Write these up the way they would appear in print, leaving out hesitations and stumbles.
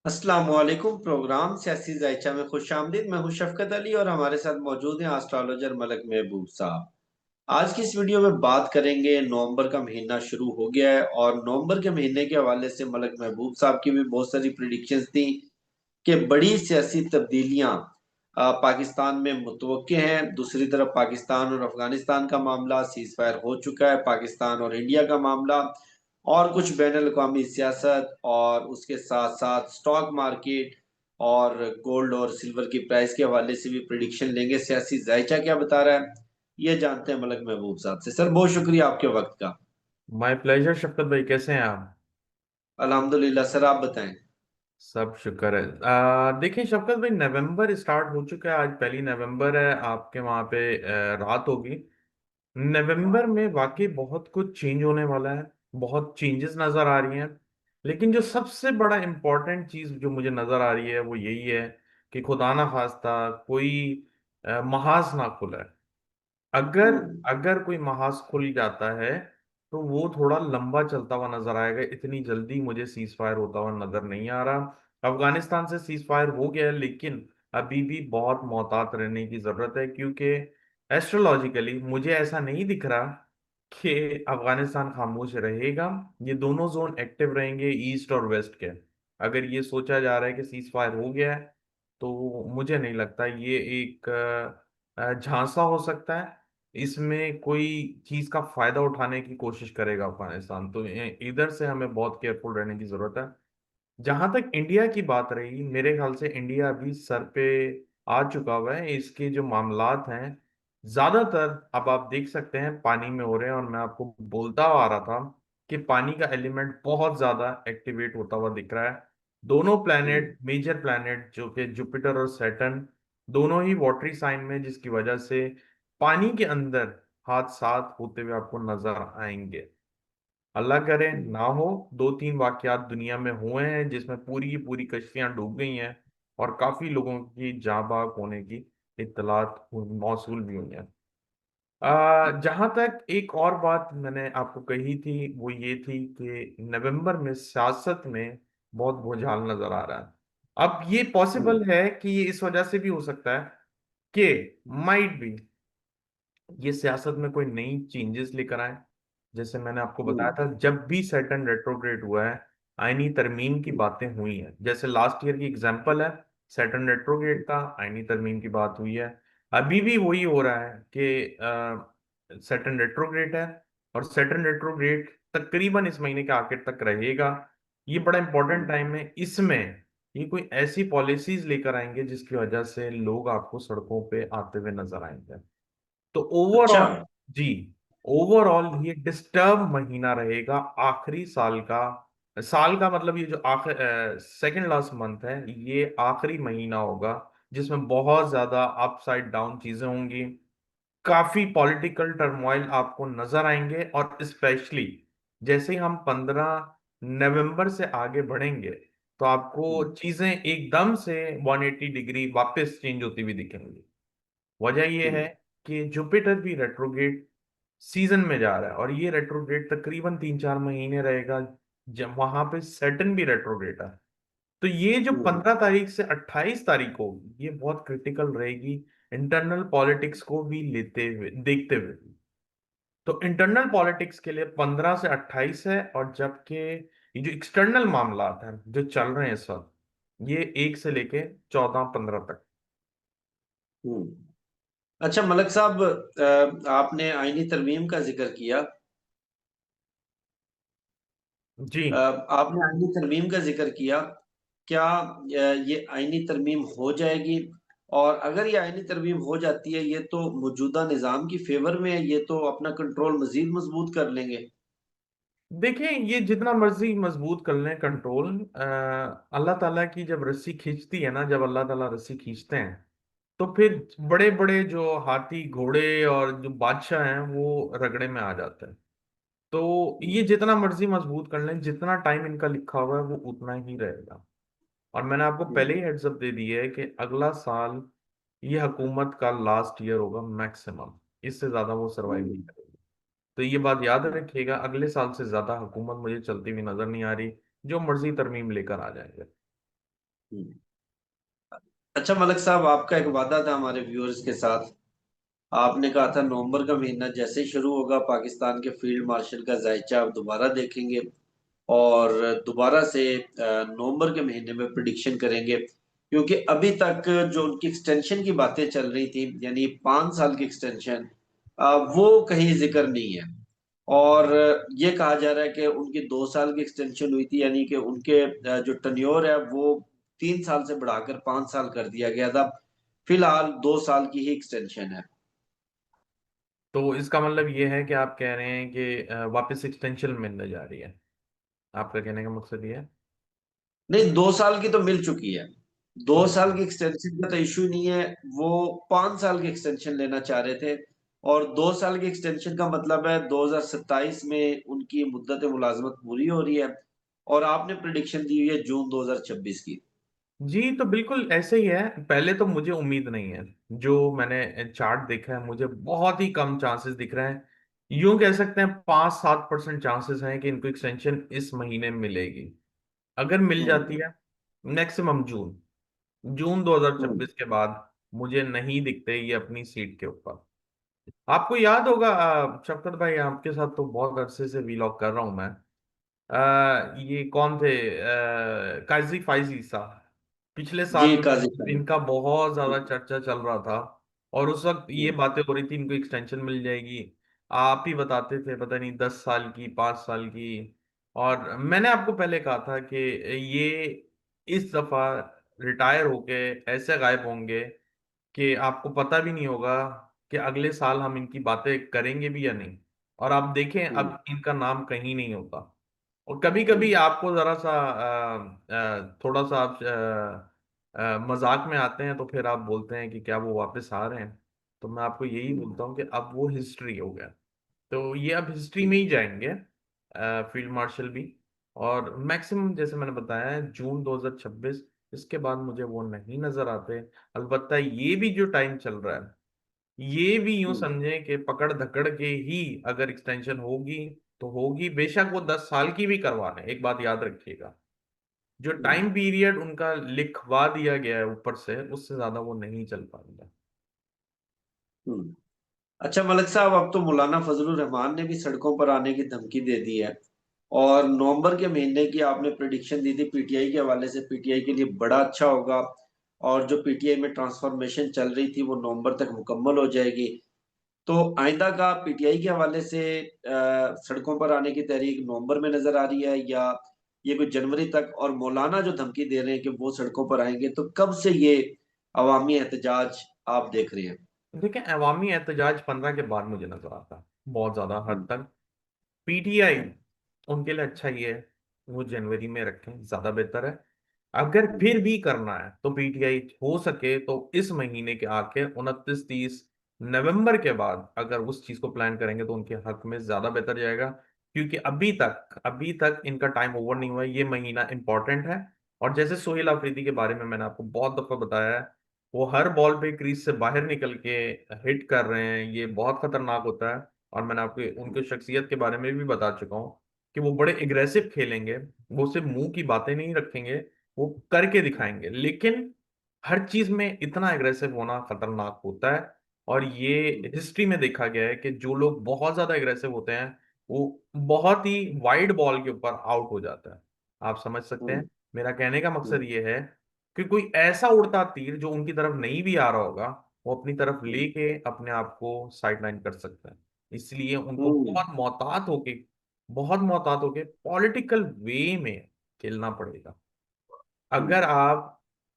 अस्सलाम वालेकुम। प्रोग्राम सियासी जायचा में खुश आमदीद। मैं हूं शफकत अली और हमारे साथ मौजूद हैं एस्ट्रोलॉजर मलक महबूब साहब। आज की इस वीडियो में बात करेंगे, नवंबर का महीना शुरू हो गया है और नवंबर के महीने के हवाले से मलक महबूब साहब की भी बहुत सारी प्रिडिक्शंस थी कि बड़ी सियासी तब्दीलियां पाकिस्तान में मुतवक्के हैं। दूसरी तरफ पाकिस्तान और अफगानिस्तान का मामला सीज फायर हो चुका है, पाकिस्तान और इंडिया का मामला और कुछ बैन अवी सियासत और उसके साथ साथ स्टॉक मार्केट और गोल्ड और सिल्वर की प्राइस के हवाले से भी प्रिडिक्शन लेंगे। सियासी जायचा क्या बता रहा है ये जानते हैं मलक महबूब साहब से। सर बहुत शुक्रिया आपके वक्त का। माय प्लेजर शफकत भाई, कैसे हैं आप? अल्हम्दुलिल्लाह। सर आप बताएं। सब शुक्र है। देखिए शफकत भाई, नवंबर स्टार्ट हो चुका है। आज 1 नवंबर है। आपके वहाँ पे रात होगी। नवंबर में वाकई बहुत कुछ चेंज होने वाला है। बहुत चेंजेस नजर आ रही हैं। लेकिन जो सबसे बड़ा इम्पोर्टेंट चीज जो मुझे नजर आ रही है वो यही है कि खुदा ना खास्ता कोई महाज ना खुला है। अगर हम्म। अगर कोई महाज खुल जाता है तो वो थोड़ा लंबा चलता हुआ नजर आएगा। इतनी जल्दी मुझे सीज फायर होता हुआ नजर नहीं आ रहा। अफगानिस्तान से सीज फायर हो गया है, लेकिन अभी भी बहुत मोहतात रहने की जरूरत है, क्योंकि एस्ट्रोलॉजिकली मुझे ऐसा नहीं दिख रहा कि अफगानिस्तान खामोश रहेगा। ये दोनों जोन एक्टिव रहेंगे, ईस्ट और वेस्ट के। अगर ये सोचा जा रहा है कि सीज फायर हो गया है, तो मुझे नहीं लगता ये एक झांसा हो सकता है। इसमें कोई चीज का फायदा उठाने की कोशिश करेगा अफगानिस्तान, तो इधर से हमें बहुत केयरफुल रहने की जरूरत है। जहां तक इंडिया की बात रही, मेरे ख्याल से इंडिया अभी सर पे आ चुका हुआ है। इसके जो मामलात हैं ज्यादातर अब आप देख सकते हैं पानी में हो रहे हैं, और मैं आपको बोलता आ रहा था कि पानी का एलिमेंट बहुत ज्यादा एक्टिवेट होता हुआ दिख रहा है। दोनों हम्म। प्लैनेट, मेजर प्लैनेट जो कि जुपिटर और सैटर्न, दोनों ही वाटरी साइन में, जिसकी वजह से पानी के अंदर हादसात होते हुए आपको नजर आएंगे। अल्लाह करे ना हो। 2-3 वाकयात दुनिया में हुए हैं जिसमें पूरी की पूरी कश्तियां डूब गई हैं, और काफी लोगों की जाँ बाग होने की इत्तलात मौसूल भी हुई हैं। जहां तक एक और बात मैंने आपको कही थी वो ये थी कि नवंबर में सियासत में बहुत भूचाल नजर आ रहा है। अब ये हम्म। पॉसिबल है कि ये इस वजह से भी हो सकता है कि माइट बी ये सियासत में कोई नई चेंजेस लेकर आए। जैसे मैंने आपको बताया हम्म। था, जब भी सैटर्न रेट्रोग्रेड हुआ है, आईनी तरमीम की बातें हुई हैं। जैसे लास्ट ईयर की एग्जांपल है, सैटर्न रेट्रोग्रेड का आईनी तरमीम की बात हुई है। अभी भी वही हो रहा है कि सैटर्न रेट्रोग्रेड है, और सैटर्न रेट्रोग्रेड तकरीबन इस महीने के आखिर तक रहेगा। ये बड़ा इंपॉर्टेंट हम्म। टाइम है। इसमें ये कोई ऐसी पॉलिसीज लेकर आएंगे जिसकी वजह से लोग आपको सड़कों पे आते हुए नजर आएंगे। तो अच्छा। ओवरऑल, जी, ओवरऑल ये डिस्टर्ब महीना रहेगा। आखिरी साल का, साल का मतलब ये जो आखिर सेकंड लास्ट मंथ है, ये आखिरी महीना होगा जिसमें बहुत ज्यादा अपसाइड डाउन चीजें होंगी। काफी पॉलिटिकल टर्मोइल आपको नजर आएंगे, और स्पेशली जैसे ही हम 15 नवंबर से आगे बढ़ेंगे, तो आपको हम्म। चीजें एकदम से 180 डिग्री वापस चेंज होती हुई दिखेंगी। वजह यह है हम्म। कि जुपिटर भी रेट्रोग्रेड सीजन में जा रहा है, और ये रेट्रोग्रेड तकरीबन 3-4 महीने रहेगा। जब वहां पे सैटर्न भी रेट्रोग्रेड है, तो ये जो हम्म। 15 तारीख से 28 तारीख होगी, ये बहुत क्रिटिकल रहेगी इंटरनल पॉलिटिक्स को भी लेते हुए, देखते हुए। तो इंटरनल पॉलिटिक्स के लिए 15 से 28 है, और जबकि ये जो एक्सटर्नल मामला हैं जो चल रहे हैं इस वक्त, ये 1 से लेके 14-15 तक। हम्म। अच्छा मलक साहब, आपने आईनी तरमीम का जिक्र किया। जी आपने आईनी तरमीम का जिक्र किया। क्या ये आईनी तरमीम हो जाएगी? और अगर ये आईनी तरमीम हो जाती है, ये तो मौजूदा निजाम की फेवर में है, ये तो अपना कंट्रोल मजीद मजबूत कर लेंगे। देखिए, ये जितना मर्जी मजबूत कर लें कंट्रोल, अल्लाह ताला की जब रस्सी खींचती है ना, जब अल्लाह ताला रस्सी खींचते हैं, तो फिर बड़े बड़े जो हाथी घोड़े और जो बादशाह हैं वो रगड़े में आ जाते हैं। तो ये जितना मर्जी मजबूत कर लें, जितना टाइम इनका लिखा हुआ है वो उतना ही रहेगा। और मैंने आपको पहले ही हेड्स अप दे दिया है कि अगला साल ये हुकूमत का लास्ट ईयर होगा मैक्सिमम। इससे ज्यादा वो सरवाइव नहीं करेगी। तो ये बात याद रखिएगा, अगले साल से ज्यादा हुकूमत मुझे चलती हुई नजर नहीं आ रही, जो मर्जी तरमीम लेकर आ जाएंगे। हम्म। अच्छा मलिक साहब, आपका एक वादा था हमारे व्यूअर्स के साथ। आपने कहा था नवंबर का महीना जैसे ही शुरू होगा पाकिस्तान के फील्ड मार्शल का जायचा आप दोबारा देखेंगे, और दोबारा से नवंबर के महीने में प्रिडिक्शन करेंगे। क्योंकि अभी तक जो उनकी एक्सटेंशन की बातें चल रही थी, यानी 5 साल की एक्सटेंशन, वो कहीं जिक्र नहीं है। और ये कहा जा रहा है कि उनकी 2 साल की एक्सटेंशन हुई थी, यानी कि उनके जो टन्योर है वो 3 साल से बढ़ाकर 5 साल कर दिया गया था। फिलहाल 2 साल की ही एक्सटेंशन है। तो इसका मतलब ये है कि आप कह रहे हैं कि वापस एक्सटेंशन मिलने जा रही है। आपका कहने का मकसद ये है। नहीं, 2 साल की तो मिल चुकी है। दो ओके। साल की एक्सटेंशन का तो इशू नहीं है। वो 5 साल की एक्सटेंशन लेना चाह रहे थे। और 2 साल की एक्सटेंशन का मतलब है 2027 में उनकी मुद्दत मुलाजमत पूरी हो रही है। और आपने प्रिडिक्शन दी हुई है जून 2026 की। जी, तो बिल्कुल ऐसे ही है। पहले तो मुझे उम्मीद नहीं है। जो मैंने चार्ट देखा है मुझे बहुत ही कम चांसेस दिख रहे हैं। यूं कह सकते हैं 5-7% चांसेस हैं कि इनको एक्सटेंशन इस महीने मिलेगी। अगर मिल जाती हम्म। है मैक्सिमम जून, जून हम्म। 2026 के बाद मुझे नहीं दिखते ये अपनी सीट के ऊपर। आपको याद होगा शफकत भाई, आपके साथ तो बहुत अरसे से वीलॉग कर रहा हूं मैं। ये कौन थे, काजी फाइजी साहब। पिछले साल जी, काजी साहब। इनका बहुत ज्यादा चर्चा चल रहा था। और उस वक्त ये हम्म। बातें हो रही थी इनको एक्सटेंशन मिल जाएगी। आप ही बताते थे पता नहीं 10 साल की, 5 साल की। और मैंने आपको पहले कहा था कि ये इस दफा रिटायर होके ऐसे गायब होंगे कि आपको पता भी नहीं होगा कि अगले साल हम इनकी बातें करेंगे भी या नहीं। और आप देखें हम्म। अब इनका नाम कहीं नहीं होता। और कभी कभी हम्म। आपको जरा सा थोड़ा सा आप मजाक में आते हैं तो फिर आप बोलते हैं कि क्या वो वापस आ रहे हैं। तो मैं आपको यही हम्म। बोलता हूँ कि अब वो हिस्ट्री हो गया। तो ये अब हिस्ट्री में ही जाएंगे, फील्ड मार्शल भी। और मैक्सिमम जैसे मैंने बताया है जून 2026, इसके बाद मुझे वो नहीं नजर आते। अलबत्ता ये भी जो टाइम चल रहा है ये भी यूं हम्म। समझें कि पकड़ धकड़ के ही अगर एक्सटेंशन होगी तो होगी। बेशक वो 10 साल की भी करवा लें, एक बात याद रखिएगा, जो हम्म। टाइम पीरियड उनका लिखवा दिया गया है ऊपर से उससे ज्यादा वो नहीं चल पाएगा। हम्म। अच्छा मलिक साहब, अब तो मौलाना फजलुर रहमान ने भी सड़कों पर आने की धमकी दे दी है। और नवंबर के महीने की आपने प्रिडिक्शन दी थी पीटीआई के हवाले से, पीटीआई के लिए बड़ा अच्छा होगा। और जो पीटीआई में ट्रांसफॉर्मेशन चल रही थी वो नवंबर तक मुकम्मल हो जाएगी। तो आइंदा का पीटीआई के हवाले से सड़कों पर आने की तहरीक नवंबर में नजर आ रही है, या ये कुछ जनवरी तक? और मौलाना जो धमकी दे रहे हैं कि वो सड़कों पर आएंगे, तो कब से ये अवामी एहतजाज आप देख रहे हैं? देखिए, अवामी एहतजाज 15 के बाद मुझे नजर आता है बहुत ज्यादा हद हम्म। तक। पीटीआई उनके लिए अच्छा ही है, वो जनवरी में रखें ज्यादा बेहतर है। अगर हम्म। फिर भी करना है तो पीटीआई हो सके तो इस महीने के आखिर 29-30 नवंबर के बाद अगर उस चीज को प्लान करेंगे तो उनके हक में ज्यादा बेहतर जाएगा। क्योंकि अभी तक इनका टाइम ओवर नहीं हुआ है, ये महीना इंपॉर्टेंट है। और जैसे सोहेल अफरीदी के बारे में मैंने आपको बहुत दफा बताया है, वो हर बॉल पे क्रीज से बाहर निकल के हिट कर रहे हैं, ये बहुत खतरनाक होता है। और मैंने आपको उनकी शख्सियत के बारे में भी बता चुका हूँ कि वो बड़े एग्रेसिव खेलेंगे। वो सिर्फ मुंह की बातें नहीं रखेंगे, वो करके दिखाएंगे। लेकिन हर चीज में इतना एग्रेसिव होना खतरनाक होता है। और ये हिस्ट्री में देखा गया है कि जो लोग बहुत ज्यादा एग्रेसिव होते हैं वो बहुत ही वाइड बॉल के ऊपर आउट हो जाता है। आप समझ सकते हम्म। हैं मेरा कहने का मकसद हम्म। ये है कि कोई ऐसा उड़ता तीर जो उनकी तरफ नहीं भी आ रहा होगा वो अपनी तरफ हम्म। लेके अपने आप को साइडलाइन कर सकता है। इसलिए उनको हम्म। बहुत मोहतात होके पॉलिटिकल वे में खेलना पड़ेगा। हम्म। अगर आप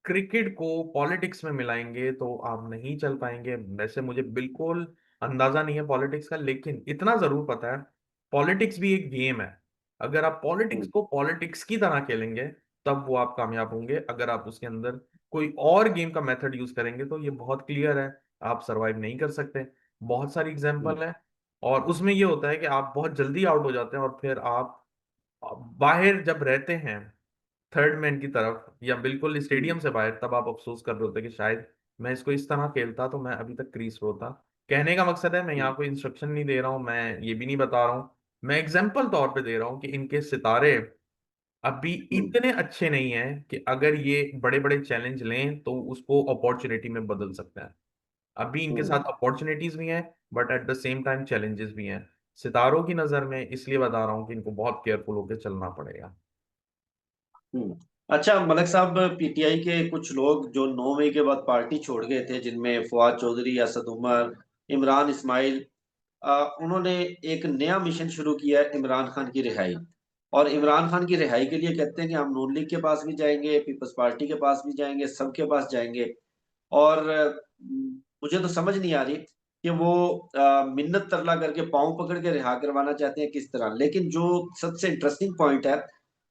क्रिकेट को पॉलिटिक्स में मिलाएंगे तो आप नहीं चल पाएंगे। वैसे मुझे बिल्कुल अंदाजा नहीं है पॉलिटिक्स का, लेकिन इतना जरूर पता है पॉलिटिक्स भी एक गेम है। अगर आप पॉलिटिक्स हम्म। को पॉलिटिक्स की तरह खेलेंगे तब वो आप कामयाब होंगे। अगर आप उसके अंदर कोई और गेम का मेथड यूज करेंगे तो ये बहुत क्लियर है, आप सरवाइव नहीं कर सकते। बहुत सारी एग्जांपल है। और उसमें ये होता है कि आप बहुत जल्दी आउट हो जाते हैं और फिर आप बाहर जब रहते हैं थर्ड मैन की तरफ या बिल्कुल हम्म। स्टेडियम से बाहर, तब आप अफसोस कर रहे होते कि शायद मैं इसको इस तरह खेलता तो मैं अभी तक क्रीज पे होता। कहने का मकसद है मैं यहाँ कोई इंस्ट्रक्शन नहीं दे रहा हूँ, मैं ये भी नहीं बता रहा हूँ, मैं एग्जाम्पल तौर पे दे रहा हूँ कि इनके सितारे अभी हम्म। इतने अच्छे नहीं हैं कि अगर ये बड़े बड़े चैलेंज लें तो उसको अपॉर्चुनिटी में बदल सकते हैं। अभी इनके हम्म। साथ अपॉर्चुनिटीज भी हैं, but at the same time challenges भी हैं। सितारों की नजर में इसलिए बता रहा हूँ कि इनको बहुत केयरफुल होकर चलना पड़ेगा। हम्म। अच्छा मलिक साहब, पीटीआई के कुछ लोग जो 9 मई के बाद पार्टी छोड़ गए थे, जिनमें फवाद चौधरी, असद उमर, इमरान इस्माइल, उन्होंने एक नया मिशन शुरू किया है, इमरान खान की रिहाई। और इमरान खान की रिहाई के लिए कहते हैं कि हम नून लीग के पास भी जाएंगे, पीपल्स पार्टी के पास भी जाएंगे, सबके पास जाएंगे। और मुझे तो समझ नहीं आ रही कि वो मिन्नत तरला करके पांव पकड़ के रिहा करवाना चाहते हैं किस तरह। लेकिन जो सबसे इंटरेस्टिंग पॉइंट है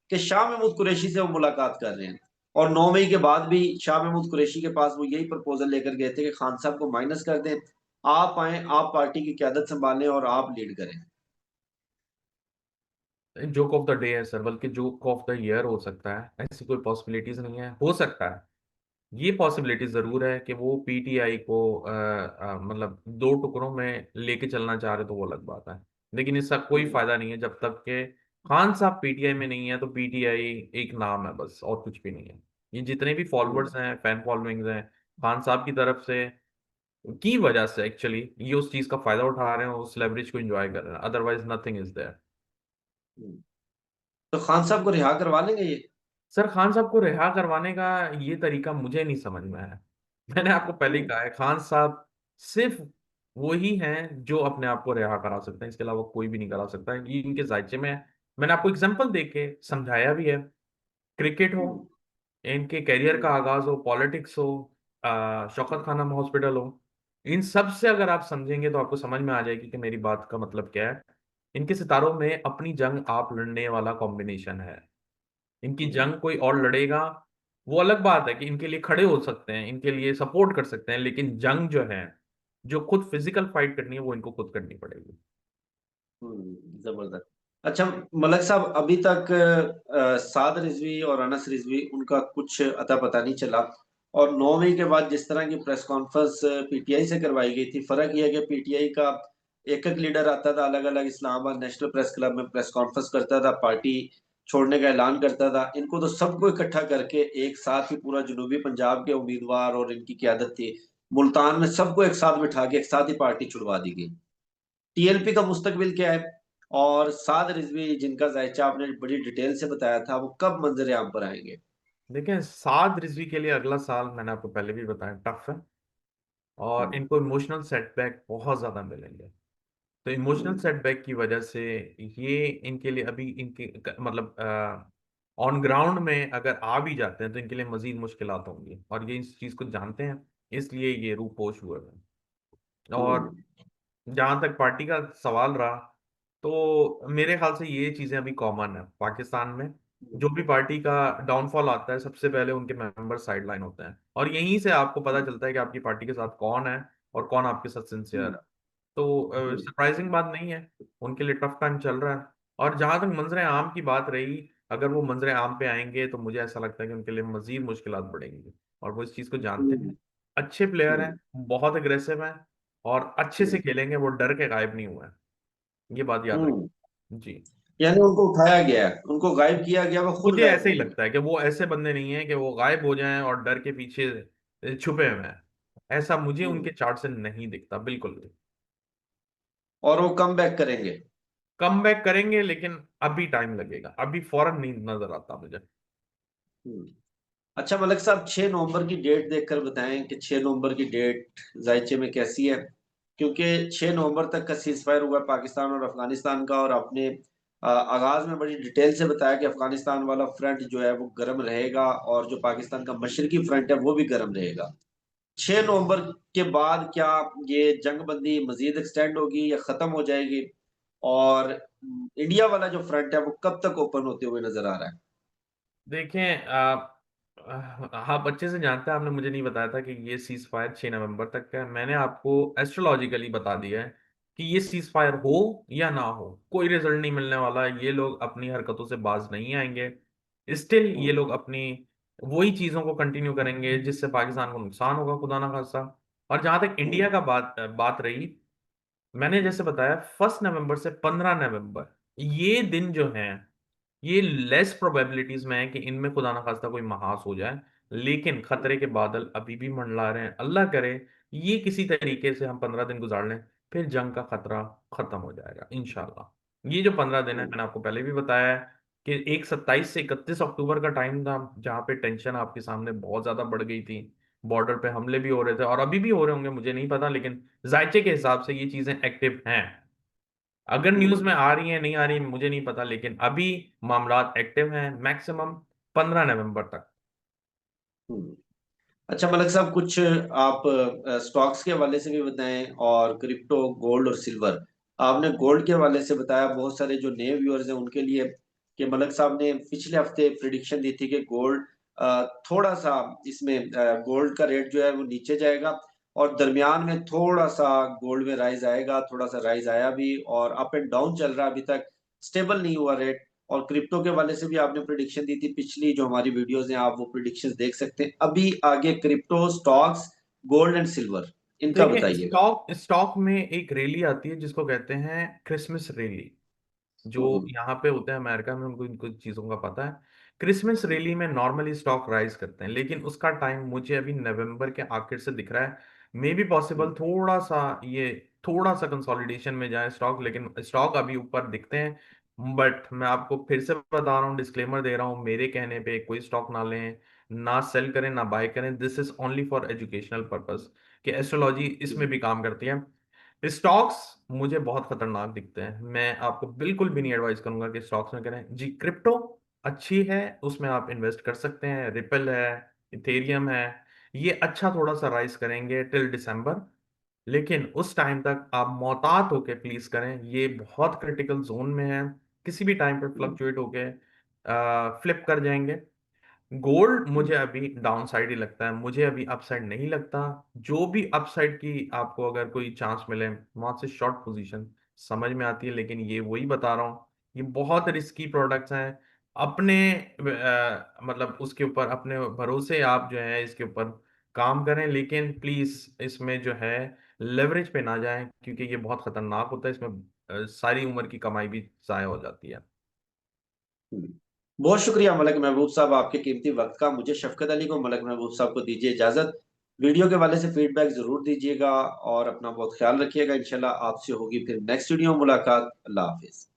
कि शाह महमूद कुरैशी से वो मुलाकात कर रहे हैं। और 9 मई के बाद भी शाह महमूद कुरैशी के पास वो यही प्रपोजल लेकर गए थे कि खान साहब को माइनस कर दें, आप आए, आप पार्टी की क्यादत संभालें और आप लीड करें। जोक ऑफ द डे है सर, बल्कि जोक ऑफ द ईयर हो सकता है। ऐसी कोई पॉसिबिलिटीज नहीं है, हो सकता है। ये पॉसिबिलिटी जरूर है कि वो पीटीआई को मतलब दो टुकड़ों में लेके चलना चाह रहे, तो वो अलग बात है। लेकिन इसका कोई हम्म। फायदा नहीं है जब तक कि खान साहब पीटीआई में नहीं है। तो पीटीआई एक नाम है बस, और कुछ भी नहीं है। ये जितने भी हम्म। फॉलोअर्स हैं, फैन फॉलोइंग्स हैं खान साहब की तरफ से, की वजह से एक्चुअली ये उस चीज का फायदा उठा रहे हैं, उस लेवरेज को एंजॉय कर रहे हैं। Otherwise nothing is there. Hmm. तो खान साहब को रिहा करवा लेंगे ये? सर, खान साहब को रिहा करवाने का ये तरीका मुझे नहीं समझ में आया। मैंने आपको पहले ही हम्म। कहा है, खान साहब सिर्फ वो ही हैं जो अपने आप को रिहा करा सकते हैं, इसके अलावा कोई भी नहीं करा सकता। ये इनके जायचे में है। मैंने आपको एग्जांपल दे के समझाया भी है। क्रिकेट हो, हम्म। इनके करियर का हम्म। आगाज हो, पॉलिटिक्स हो, शौकत खानम हॉस्पिटल हो, इन सब से अगर आप समझेंगे तो आपको समझ में आ जाएगी कि मेरी बात का मतलब क्या है। इनके सितारों में अपनी जंग आप लड़ने वाला कॉम्बिनेशन है। इनकी हम्म। जंग कोई और लड़ेगा, वो अलग बात है कि इनके लिए खड़े हो सकते हैं, इनके लिए सपोर्ट कर सकते हैं, लेकिन जंग जो है, जो खुद फिजिकल फाइट करनी है, वो इनको खुद करनी पड़ेगी। जबरदस्त। अच्छा मलक साहब, अभी तक साद रिजवी और अनस रिजवी उनका कुछ अता पता नहीं चला। और 9 मई के बाद जिस तरह की प्रेस कॉन्फ्रेंस पीटीआई से करवाई गई थी, फर्क यह है कि पीटीआई का एक एक लीडर आता था, अलग अलग इस्लामाबाद नेशनल प्रेस क्लब में प्रेस कॉन्फ्रेंस करता था, पार्टी छोड़ने का ऐलान करता था। इनको तो सबको इकट्ठा करके एक साथ ही पूरा जनूबी पंजाब के उम्मीदवार और इनकी क्यादत थी, मुल्तान में सबको एक साथ बिठा के एक साथ ही पार्टी छुड़वा दी गई। टीएलपी का मुस्तकबिल क्या है? और साद रिजवी जिनका जायचा आपने बड़ी डिटेल से बताया था, वो कब मंजर आम पर आएंगे? देखिए, साद रिजवी के लिए अगला साल, मैंने आपको पहले भी बताया, टफ है। और हम्म। इनको इमोशनल सेटबैक बहुत ज्यादा मिलेंगे। तो इमोशनल हम्म। सेटबैक की वजह से ये इनके लिए अभी इनके मतलब ऑन ग्राउंड में अगर आ भी जाते हैं तो इनके लिए मजीद मुश्किलात होंगी, और ये इस चीज को जानते हैं। इसलिए ये रूपोश हुए हैं। और हम्म। जहां तक पार्टी का सवाल रहा, तो मेरे ख्याल से ये चीजें अभी कॉमन है पाकिस्तान में। जो भी पार्टी का डाउनफॉल आता है, सबसे पहले उनके मेंबर साइडलाइन होते हैं, और यहीं से आपको पता चलता है कि आपकी पार्टी के साथ कौन है और कौन आपके साथ सिंसियर हम्म। है। तो हम्म। सरप्राइजिंग बात नहीं है, उनके लिए टफ टाइम चल रहा है। और जहां तक मंजर आम की बात रही, अगर वो मंजर आम पे आएंगे तो मुझे ऐसा लगता है कि उनके लिए मजीद मुश्किलात बढ़ेंगी, और वो इस चीज को जानते हैं। हम्म। अच्छे प्लेयर हैं, हम्म। बहुत अग्रेसिव हैं, और अच्छे से हम्म। खेलेंगे, वो डर के गायब नहीं हुए हैं। ये बात याद हम्म। रखें जी। यानी उनको उठाया गया है, उनको गायब किया गया, वो खुद मुझे गायब ऐसे ही होंगे। लगता है कि वो ऐसे बंदे नहीं है कि वो गायब हो जाएं और डर के पीछे छुपे हुए हैं। ऐसा मुझे हम्म। उनके चार्ट से नहीं दिखता, बिल्कुल भी। और वो कम बैक करेंगे। कम बैक करेंगे, लेकिन अभी टाइम लगेगा, अभी फौरन नहीं नजर आता मुझे। हम्म। अच्छा मलिक साहब, 6 नवंबर की डेट देखकर बताएं कि 6 नवंबर की डेट जायचे में कैसी है? क्योंकि 6 नवंबर तक का सीज फायर हुआ पाकिस्तान और अफगानिस्तान का, और आपने आगाज में बड़ी डिटेल से बताया कि अफगानिस्तान वाला फ्रंट जो है वो गर्म रहेगा, और जो पाकिस्तान का मशरकी फ्रंट है वो भी गर्म रहेगा। 6 नवंबर के बाद क्या ये जंग बंदी मजीद एक्सटेंड होगी या खत्म हो जाएगी? और इंडिया वाला जो फ्रंट है वो कब तक ओपन होते हुए नजर आ रहा है? देखें, आप अच्छे से जानते हैं, आपने मुझे नहीं बताया था कि ये सीज फायर 6 नवंबर तक का है। मैंने आपको एस्ट्रोलॉजिकली बता दिया है कि ये सीज फायर हो या ना हो, कोई रिजल्ट नहीं मिलने वाला है। ये लोग अपनी हरकतों से बाज नहीं आएंगे। स्टिल ये हम्म। लोग अपनी वही चीजों को कंटिन्यू करेंगे जिससे पाकिस्तान को नुकसान होगा, खुदा ना खास्ता। और जहां तक इंडिया हम्म। का बात बात रही, मैंने जैसे बताया, 1 नवंबर से 15 नवंबर, ये दिन जो है, ये लेस प्रोबेबिलिटीज में है कि इनमें खुदा ना खास्ता कोई महास हो जाए, लेकिन खतरे के बादल अभी भी मंडला रहे हैं। अल्लाह करे ये किसी तरीके से हम 15 दिन गुजार लें, फिर जंग का खतरा खत्म हो जाएगा इंशाल्लाह। ये जो 15 दिन है, हम्म। मैंने आपको पहले भी बताया है कि एक 27 से 31 अक्टूबर का टाइम था जहां पे टेंशन आपके सामने बहुत ज्यादा बढ़ गई थी। बॉर्डर पे हमले भी हो रहे थे और अभी भी हो रहे होंगे, मुझे नहीं पता, लेकिन जायचे के हिसाब से ये चीजें एक्टिव हैं। अगर न्यूज में हम्म। आ रही है नहीं आ रही मुझे नहीं पता, लेकिन अभी मामलात एक्टिव हैं मैक्सिमम 15 नवंबर तक। हम्म। अच्छा मलक साहब, कुछ आप स्टॉक्स के हवाले से भी बताएं, और क्रिप्टो, गोल्ड और सिल्वर। आपने गोल्ड के हवाले से बताया, बहुत सारे जो नए व्यूअर्स हैं उनके लिए, कि मलक साहब ने पिछले हफ्ते प्रिडिक्शन दी थी कि गोल्ड थोड़ा सा इसमें गोल्ड का रेट जो है वो नीचे जाएगा, और दरमियान में थोड़ा सा गोल्ड में राइज आएगा, थोड़ा सा राइज आया भी, और अप एंड डाउन चल रहा है, अभी तक स्टेबल नहीं हुआ रेट। और क्रिप्टो के वाले से भी आपने प्रिडिक्शन दी थी, पिछली जो हमारी वीडियोस हैं आप वो प्रिडिक्शंस देख सकते हैं। अभी आगे crypto, stocks, gold and silver, इनका देखिए, बताइएगा। स्टॉक स्टॉक में एक रैली आती है जिसको कहते हैं क्रिसमस रैली। जो हम्म। यहाँ पे होते हैं अमेरिका में, उनको इनको चीजों का पता है। क्रिसमस रैली में नॉर्मली स्टॉक राइज करते हैं, लेकिन उसका टाइम मुझे अभी नवंबर के आखिर से दिख रहा है। मे बी पॉसिबल थोड़ा सा कंसोलिडेशन में जाए स्टॉक, लेकिन स्टॉक अभी ऊपर दिखते हैं। बट मैं आपको फिर से बता रहा हूँ, डिस्क्लेमर दे रहा हूँ, मेरे कहने पे कोई स्टॉक ना लें, ना सेल करें, ना बाय करें। This is only for educational purpose, कि एस्ट्रोलॉजी इसमें भी काम करती है। स्टॉक्स मुझे बहुत खतरनाक दिखते हैं, मैं आपको बिल्कुल भी नहीं एडवाइस करूंगा कि स्टॉक्स में करें जी। क्रिप्टो अच्छी है, उसमें आप इन्वेस्ट कर सकते हैं, रिपल है, इथेरियम है। ये अच्छा थोड़ा सा राइज करेंगे टिल दिसंबर, लेकिन उस टाइम तक आप मोहतात होके प्लीज करें, ये बहुत क्रिटिकल जोन में है। किसी भी टाइम पर फ्लक्चुएट होके फ्लिप कर जाएंगे। गोल्ड मुझे अभी डाउन साइड ही लगता है, मुझे अभी अपसाइड नहीं लगता। जो भी अपसाइड की आपको अगर कोई चांस मिले वहां से शॉर्ट पोजीशन समझ में आती है, लेकिन ये वही बता रहा हूँ, ये बहुत रिस्की प्रोडक्ट्स हैं। अपने मतलब उसके ऊपर अपने भरोसे आप जो है इसके ऊपर काम करें, लेकिन प्लीज इसमें जो है लेवरेज पे ना जाएं, क्योंकि ये बहुत खतरनाक होता है। इसमें सारी उम्र की कमाई भी जाया हो जाती है। बहुत शुक्रिया मलक महबूब साहब, आपके कीमती वक्त का। मुझे शफकत अली को, मलक महबूब साहब को दीजिए इजाजत। वीडियो के वाले से फीडबैक जरूर दीजिएगा, और अपना बहुत ख्याल रखिएगा। इंशाल्लाह आपसे होगी फिर नेक्स्ट वीडियो में मुलाकात। अल्लाह हाफिज।